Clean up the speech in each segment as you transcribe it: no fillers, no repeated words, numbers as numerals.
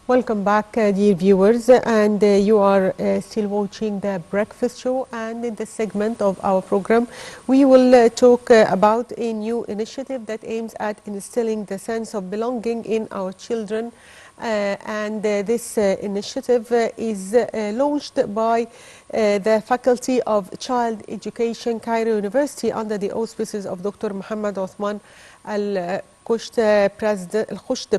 Welcome back, dear viewers, and you are still watching the Breakfast Show. And in this segment of our program, we will talk about a new initiative that aims at instilling the sense of belonging in our children. This initiative is launched by the Faculty of Child Education, Cairo University, under the auspices of Dr. Mohammed Othman Al-Khusht,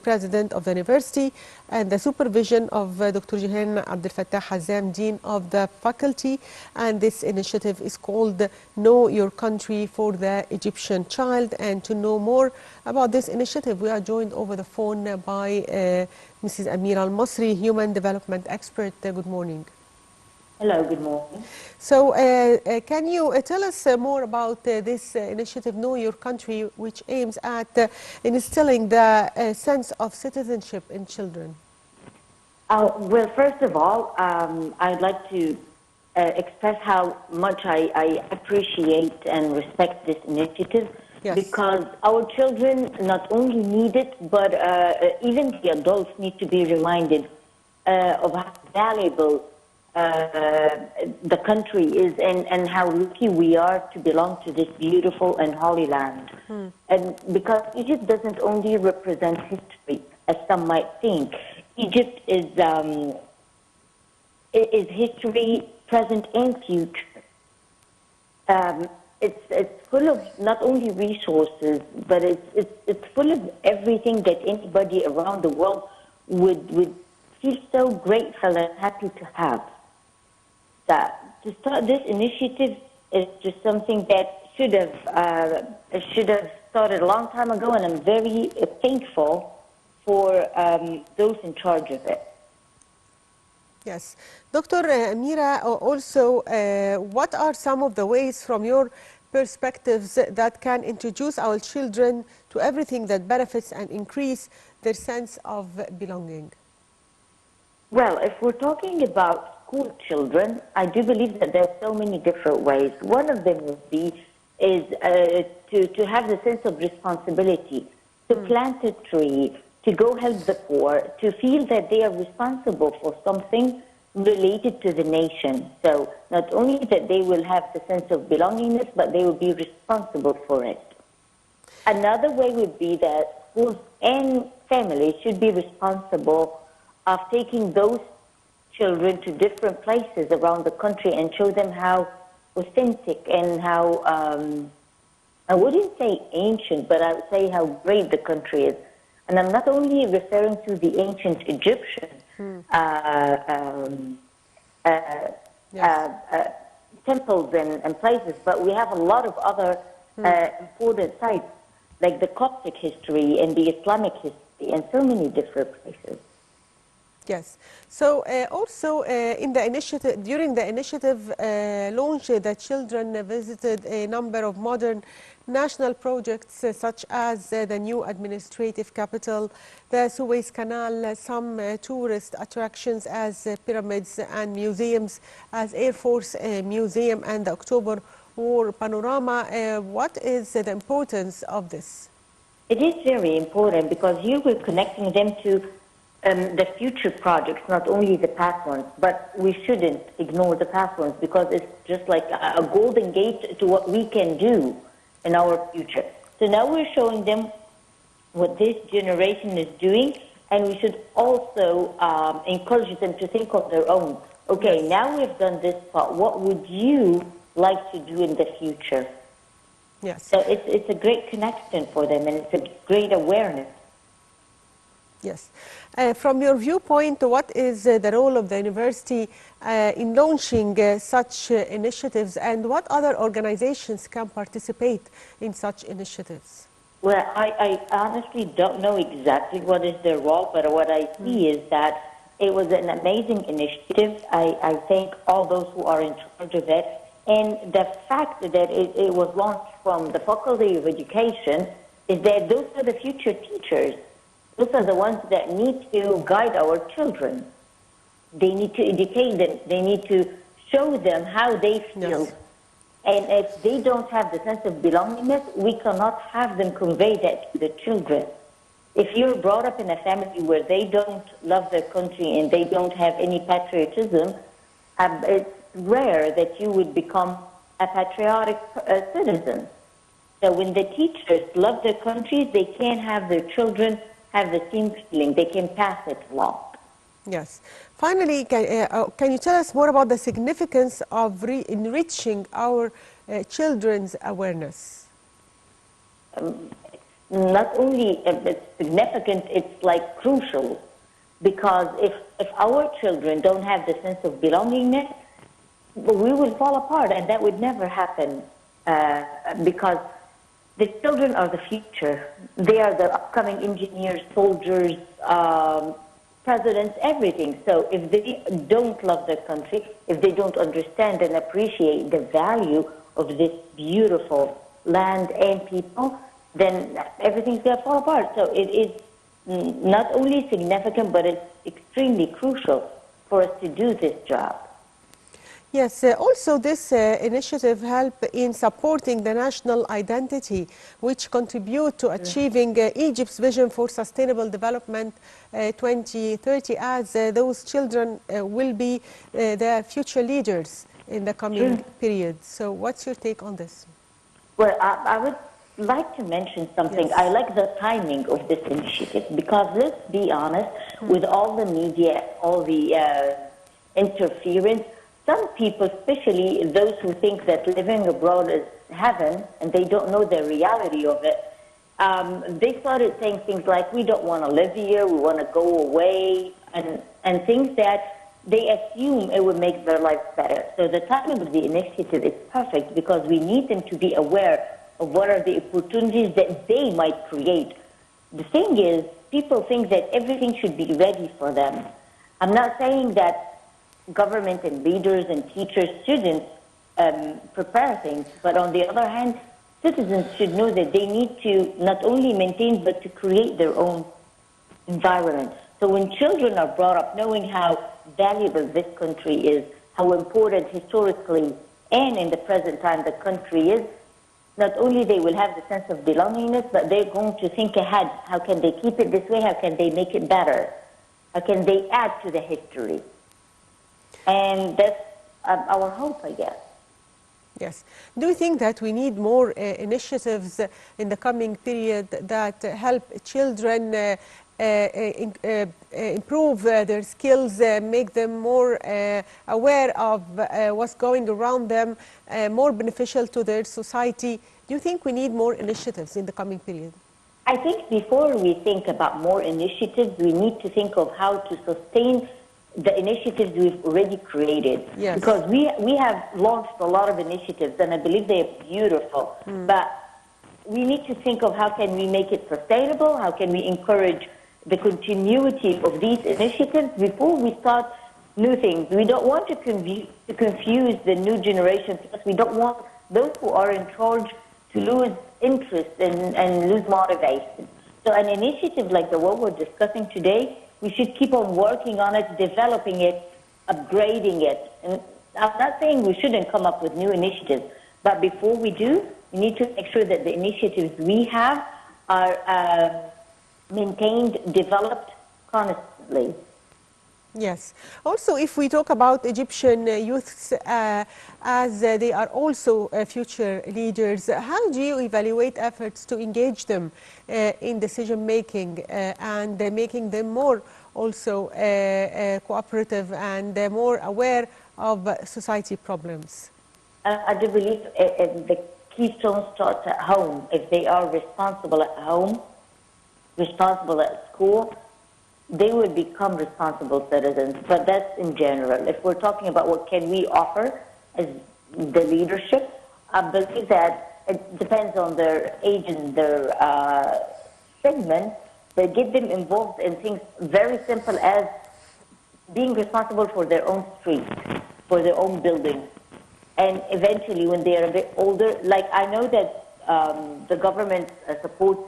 President of the university, and the supervision of Dr. Jihan Abdel Fattah Hazam, Dean of the faculty. And this initiative is called Know Your Country for the Egyptian Child. And to know more about this initiative, we are joined over the phone by Mrs. Amira Al-Masry, Human Development Expert. Good morning. Hello, good morning. So can you tell us more about this initiative, Know Your Country, which aims at instilling the sense of citizenship in children? Well, first of all, I'd like to express how much I appreciate and respect this initiative. Yes. Because our children not only need it, but even the adults need to be reminded of how valuable the country is and how lucky we are to belong to this beautiful and holy land. And because Egypt doesn't only represent history, as some might think. Egypt is history, present and future. It's full of not only resources, but it's full of everything that anybody around the world would feel so grateful and happy to have. To start this initiative is just something that should have started a long time ago, and I'm very thankful for those in charge of it. Yes. Dr. Amira, also, what are some of the ways from your perspectives that can introduce our children to everything that benefits and increase their sense of belonging? Well, if we're talking about school children, I do believe that there are so many different ways. One of them would be to have the sense of responsibility, to plant a tree, to go help the poor, to feel that they are responsible for something related to the nation. So not only that they will have the sense of belongingness, but they will be responsible for it. Another way would be that schools and families should be responsible of taking those children to different places around the country and show them how authentic and how, I wouldn't say ancient, but I would say how great the country is. And I'm not only referring to the ancient Egyptian temples and places, but we have a lot of other important sites, like the Coptic history and the Islamic history, and so many different places. Yes. So also in the initiative, during the initiative launch, the children visited a number of modern national projects such as the new administrative capital, the Suez Canal, some tourist attractions as pyramids and museums as Air Force Museum and the October War Panorama. What is the importance of this? It is very important because here we're connecting them to the future projects, not only the past ones, but we shouldn't ignore the past ones because it's just like a golden gate to what we can do in our future. So now we're showing them what this generation is doing, and we should also encourage them to think of their own. Okay, now we've done this part. What would you like to do in the future? Yes. So it's a great connection for them, and it's a great awareness. Yes. From your viewpoint, what is the role of the university in launching such initiatives, and what other organizations can participate in such initiatives? Well, I honestly don't know exactly what is their role, but what I see is that it was an amazing initiative. I thank all those who are in charge of it. And the fact that it was launched from the Faculty of Education is that those are the future teachers. Those are the ones that need to guide our children. They need to educate them. They need to show them how they feel. Yes. And if they don't have the sense of belongingness, we cannot have them convey that to the children. If you're brought up in a family where they don't love their country and they don't have any patriotism, it's rare that you would become a patriotic citizen. So when the teachers love their country, they can have their children have the same feeling. They can pass it along. Yes. Finally, can you tell us more about the significance of enriching our children's awareness? Not only it's significant, it's like crucial, because if our children don't have the sense of belongingness, we will fall apart, and that would never happen, because the children are the future. They are the upcoming engineers, soldiers, presidents, everything. So if they don't love their country, if they don't understand and appreciate the value of this beautiful land and people, then everything's going to fall apart. So it is not only significant, but it's extremely crucial for us to do this job. Yes, also this initiative help in supporting the national identity, which contribute to achieving Egypt's vision for sustainable development 2030, as those children will be the future leaders in the coming period. So what's your take on this? Well, I would like to mention something. Yes. I like the timing of this initiative, because let's be honest, with all the media, all the interference, some people, especially those who think that living abroad is heaven and they don't know the reality of it, they started saying things like, we don't want to live here, we want to go away, and things that they assume it would make their lives better. So the timing of the initiative is perfect, because we need them to be aware of what are the opportunities that they might create. The thing is, people think that everything should be ready for them. I'm not saying that government and leaders and teachers shouldn't prepare things, but on the other hand, citizens should know that they need to not only maintain but to create their own environment. So when children are brought up knowing how valuable this country is, how important historically and in the present time the country is, not only they will have the sense of belongingness, but they're going to think ahead. How can they keep it this way? How can they make it better? How can they add to the history? And that's our hope, I guess. Yes. Do you think that we need more initiatives in the coming period that help children improve their skills, make them more aware of what's going around them, more beneficial to their society? Do you think we need more initiatives in the coming period? I think before we think about more initiatives, we need to think of how to sustain the initiatives we've already created. Yes. Because we have launched a lot of initiatives, and I believe they're beautiful. But we need to think of how can we make it sustainable, how can we encourage the continuity of these initiatives before we start new things. We don't want to confuse the new generation, because we don't want those who are in charge to lose interest and lose motivation. So an initiative like the one we're discussing today, we should keep on working on it, developing it, upgrading it. And I'm not saying we shouldn't come up with new initiatives, but before we do, we need to make sure that the initiatives we have are maintained, developed constantly. Yes. Also, if we talk about Egyptian youths as they are also future leaders, how do you evaluate efforts to engage them in decision making and making them more also cooperative and more aware of society problems? I do believe the keystone starts at home. If they are responsible at home, responsible at school, they would become responsible citizens. But that's in general. If we're talking about what can we offer as the leadership, I believe that it depends on their age and their segment, but get them involved in things very simple as being responsible for their own street, for their own building. And eventually, when they are a bit older, like I know that the government supports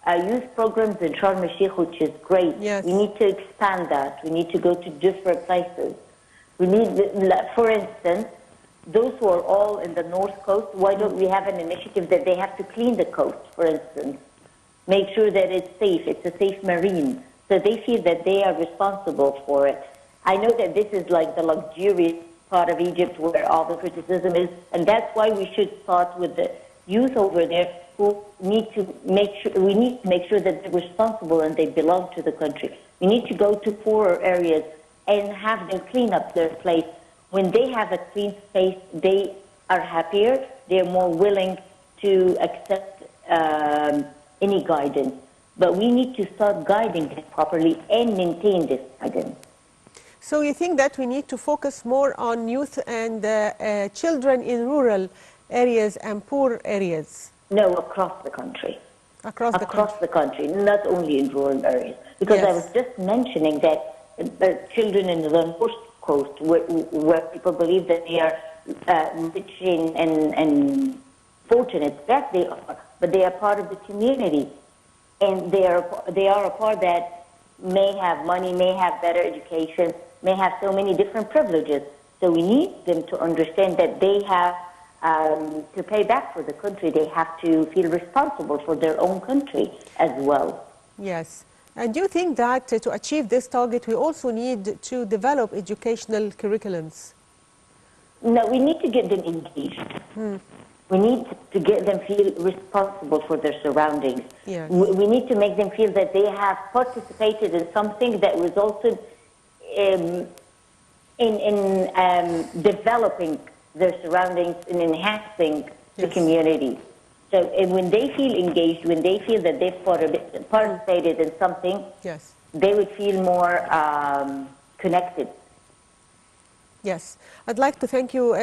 youth programs in Sharm el-Sheikh, which is great. Yes. We need to expand that. We need to go to different places. We need, for instance, those who are all in the North Coast, why don't we have an initiative that they have to clean the coast, for instance? make sure that it's a safe marine, so they feel that they are responsible for it. I know that this is like the luxurious part of Egypt where all the criticism is, and that's why we should start with the youth over there who need to make sure, we need to make sure that they're responsible and they belong to the country. We need to go to poorer areas and have them clean up their place. When they have a clean space, they are happier, they're more willing to accept any guidance. But we need to start guiding them properly and maintain this guidance. So you think that we need to focus more on youth and children in rural areas and poor areas? No, across the country. Across the country, not only in rural areas. Because Yes. I was just mentioning that children in the north coast, where people believe that they are rich and fortunate, that they are, but they are part of the community, and they are a part that may have money, may have better education, may have so many different privileges. So we need them to understand that they have to pay back for the country. They have to feel responsible for their own country as well. Yes. And do you think that to achieve this target, we also need to develop educational curriculums? No, we need to get them engaged. We need to get them feel responsible for their surroundings. Yes. We need to make them feel that they have participated in something that resulted in developing their surroundings and enhancing the Yes. community. So and when they feel engaged, when they feel that they've participated in something, Yes. they would feel more connected. Yes. I'd like to thank you,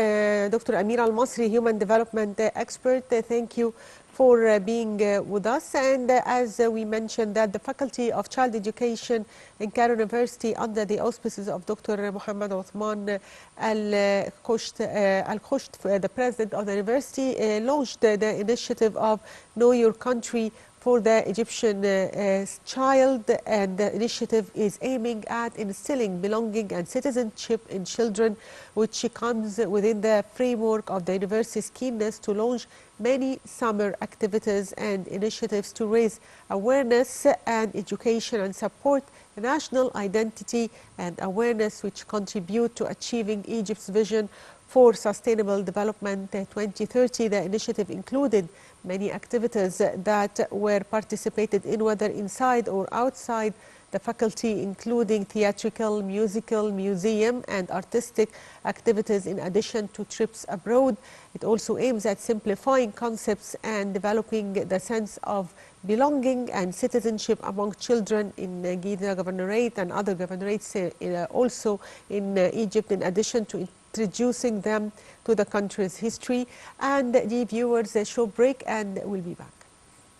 Dr. Amira Al-Masry, Human Development Expert. Thank you for being with us. And as we mentioned, that the Faculty of Child Education in Cairo University, under the auspices of Dr. Muhammad Othman Al-Khusht, the president of the university, launched the initiative of Know Your Country for the Egyptian child, and the initiative is aiming at instilling belonging and citizenship in children, which comes within the framework of the university's keenness to launch many summer activities and initiatives to raise awareness and education and support national identity and awareness, which contribute to achieving Egypt's vision for Sustainable Development 2030. The initiative included many activities that were participated in, whether inside or outside the faculty, including theatrical, musical, museum, and artistic activities, in addition to trips abroad. It also aims at simplifying concepts and developing the sense of belonging and citizenship among children in Giza Governorate and other governorates also in Egypt, in addition to introducing them to the country's history. And the viewers, a short break, and we'll be back.